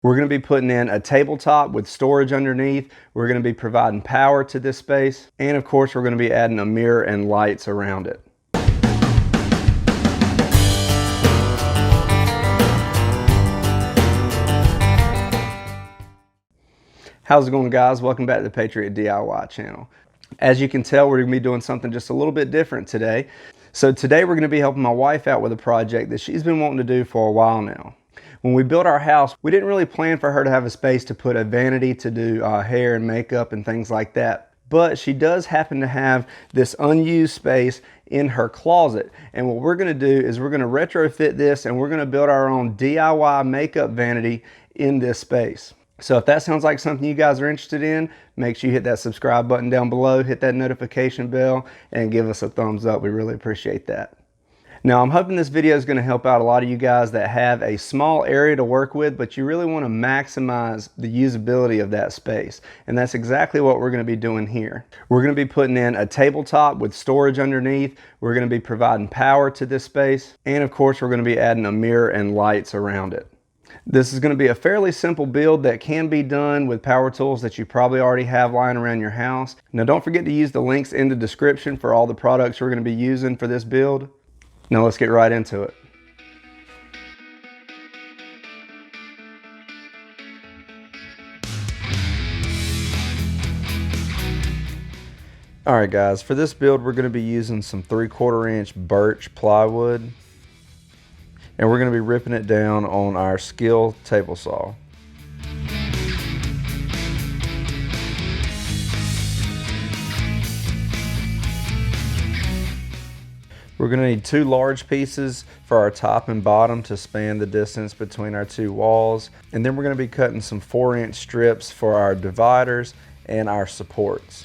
We're going to be putting in a tabletop with storage underneath. We're going to be providing power to this space. And of course, we're going to be adding a mirror and lights around it. How's it going, guys? Welcome back to the Patriot DIY channel. As you can tell, we're going to be doing something just a little bit different today. So today we're going to be helping my wife out with a project that she's been wanting to do for a while now. When we built our house, we didn't really plan for her to have a space to put a vanity to do hair and makeup and things like that. But she does happen to have this unused space in her closet. And what we're going to do is we're going to retrofit this and we're going to build our own DIY makeup vanity in this space. So if that sounds like something you guys are interested in, make sure you hit that subscribe button down below, hit that notification bell, and give us a thumbs up. We really appreciate that. Now, I'm hoping this video is going to help out a lot of you guys that have a small area to work with, but you really want to maximize the usability of that space. And that's exactly what we're going to be doing here. We're going to be putting in a tabletop with storage underneath. We're going to be providing power to this space. And of course, we're going to be adding a mirror and lights around it. This is going to be a fairly simple build that can be done with power tools that you probably already have lying around your house. Now, don't forget to use the links in the description for all the products we're going to be using for this build. Now let's get right into it. Alright guys, for this build we're going to be using some 3/4 inch birch plywood. And we're going to be ripping it down on our Skill table saw. We're going to need 2 large pieces for our top and bottom to span the distance between our 2 walls. And then we're going to be cutting some 4-inch strips for our dividers and our supports.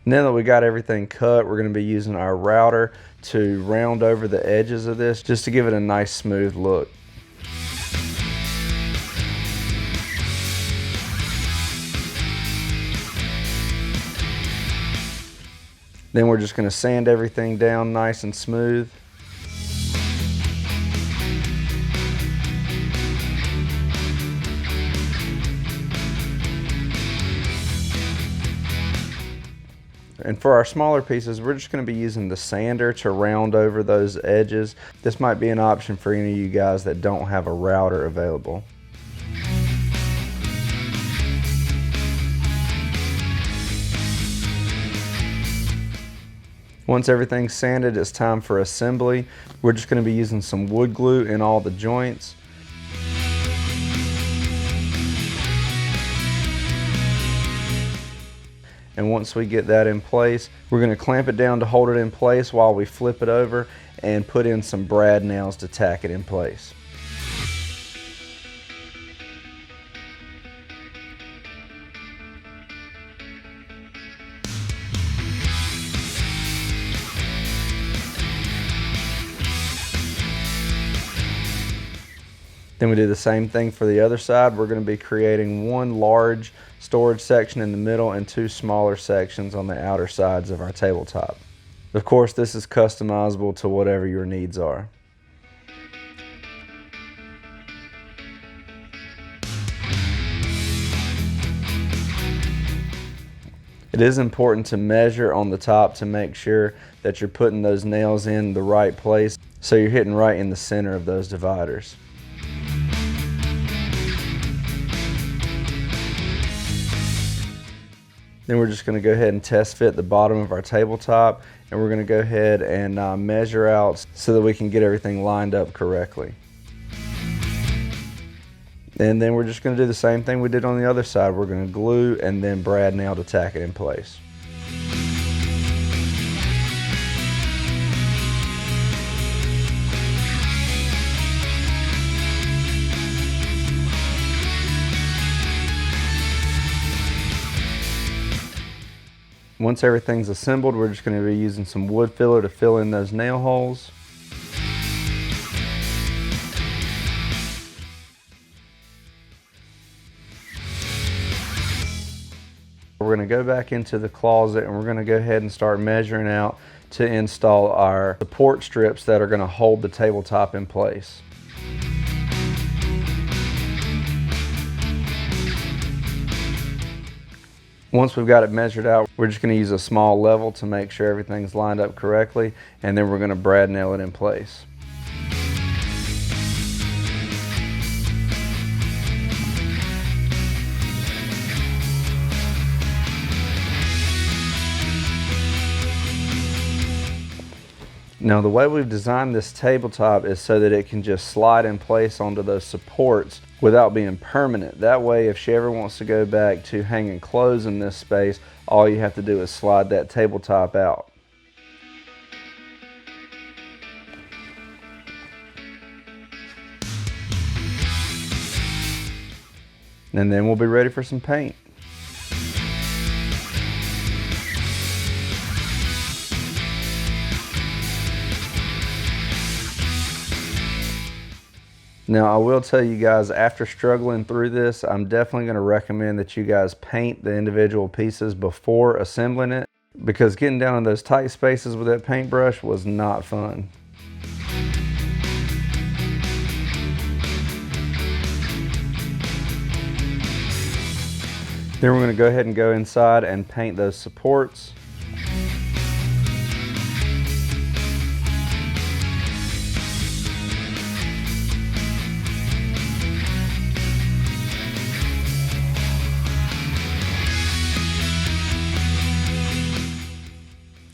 Now that we got everything cut, we're going to be using our router to round over the edges of this just to give it a nice smooth look. Then we're just going to sand everything down nice and smooth. And for our smaller pieces, we're just going to be using the sander to round over those edges. This might be an option for any of you guys that don't have a router available. Once everything's sanded, it's time for assembly. We're just going to be using some wood glue in all the joints. And once we get that in place, we're going to clamp it down to hold it in place while we flip it over and put in some brad nails to tack it in place. Then we do the same thing for the other side. We're going to be creating 1 large storage section in the middle and 2 smaller sections on the outer sides of our tabletop. Of course, this is customizable to whatever your needs are. It is important to measure on the top to make sure that you're putting those nails in the right place so you're hitting right in the center of those dividers. Then we're just going to go ahead and test fit the bottom of our tabletop, and we're going to go ahead and measure out so that we can get everything lined up correctly. And then we're just going to do the same thing we did on the other side. We're going to glue and then brad nail to tack it in place. Once everything's assembled, we're just going to be using some wood filler to fill in those nail holes. We're going to go back into the closet and we're going to go ahead and start measuring out to install our support strips that are going to hold the tabletop in place. Once we've got it measured out, we're just going to use a small level to make sure everything's lined up correctly, and then we're going to brad nail it in place. Now the way we've designed this tabletop is so that it can just slide in place onto those supports without being permanent. That way, if she ever wants to go back to hanging clothes in this space, all you have to do is slide that tabletop out. And then we'll be ready for some paint. Now I will tell you guys, after struggling through this, I'm definitely going to recommend that you guys paint the individual pieces before assembling it, because getting down in those tight spaces with that paintbrush was not fun. Then we're going to go ahead and go inside and paint those supports.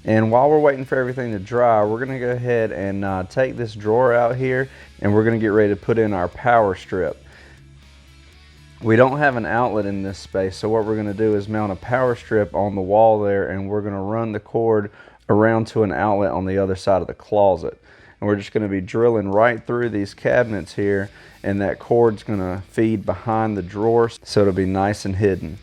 And while we're waiting for everything to dry, we're going to go ahead and take this drawer out here, and we're going to get ready to put in our power strip. We don't have an outlet in this space, so what we're going to do is mount a power strip on the wall there, and we're going to run the cord around to an outlet on the other side of the closet. And we're just going to be drilling right through these cabinets here, and that cord's going to feed behind the drawer, so it'll be nice and hidden.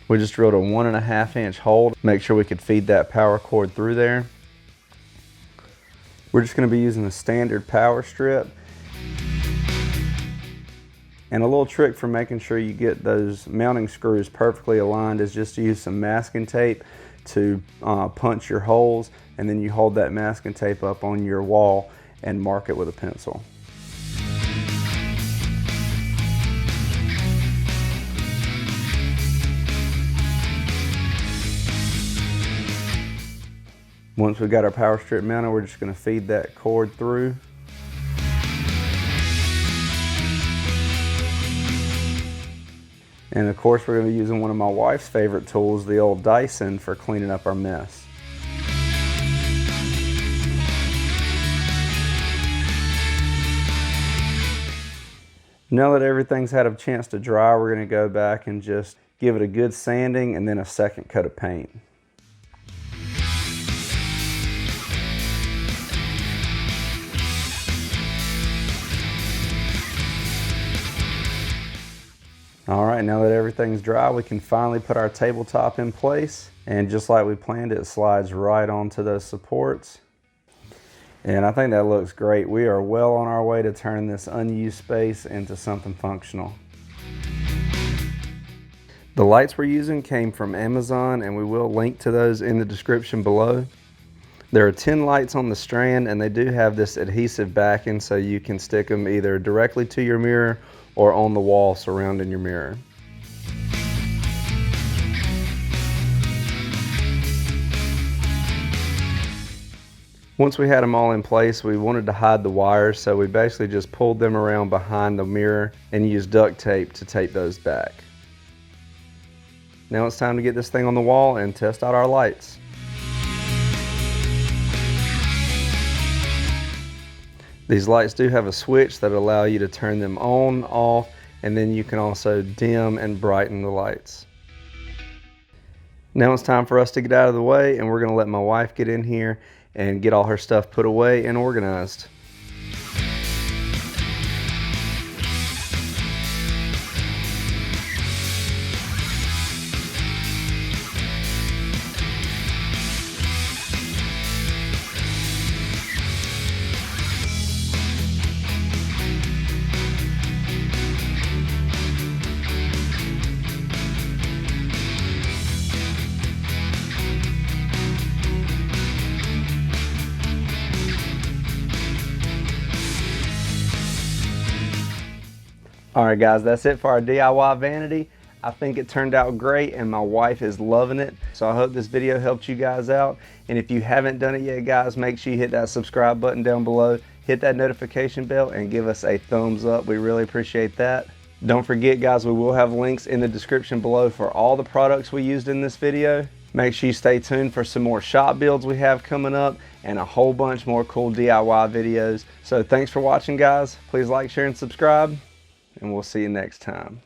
We just drilled a 1.5 inch hole to make sure we could feed that power cord through there. We're just going to be using the standard power strip. And a little trick for making sure you get those mounting screws perfectly aligned is just to use some masking tape to punch your holes, and then you hold that masking tape up on your wall and mark it with a pencil. Once we've got our power strip mounted, we're just going to feed that cord through. And of course, we're going to be using one of my wife's favorite tools, the old Dyson, for cleaning up our mess. Now that everything's had a chance to dry, we're going to go back and just give it a good sanding and then a second coat of paint. All right, now that everything's dry, we can finally put our tabletop in place. And just like we planned, it slides right onto those supports. And I think that looks great. We are well on our way to turning this unused space into something functional. The lights we're using came from Amazon, and we will link to those in the description below. There are 10 lights on the strand, and they do have this adhesive backing so you can stick them either directly to your mirror or on the wall surrounding your mirror. Once we had them all in place, we wanted to hide the wires, so we basically just pulled them around behind the mirror and used duct tape to tape those back. Now it's time to get this thing on the wall and test out our lights. These lights do have a switch that allow you to turn them on, off, and then you can also dim and brighten the lights. Now it's time for us to get out of the way, and we're going to let my wife get in here and get all her stuff put away and organized. All right, guys, that's it for our DIY vanity. I think it turned out great and my wife is loving it. So I hope this video helped you guys out. And if you haven't done it yet, guys, make sure you hit that subscribe button down below, hit that notification bell, and give us a thumbs up. We really appreciate that. Don't forget, guys, we will have links in the description below for all the products we used in this video. Make sure you stay tuned for some more shop builds we have coming up and a whole bunch more cool DIY videos. So thanks for watching, guys. Please like, share, and subscribe, and we'll see you next time.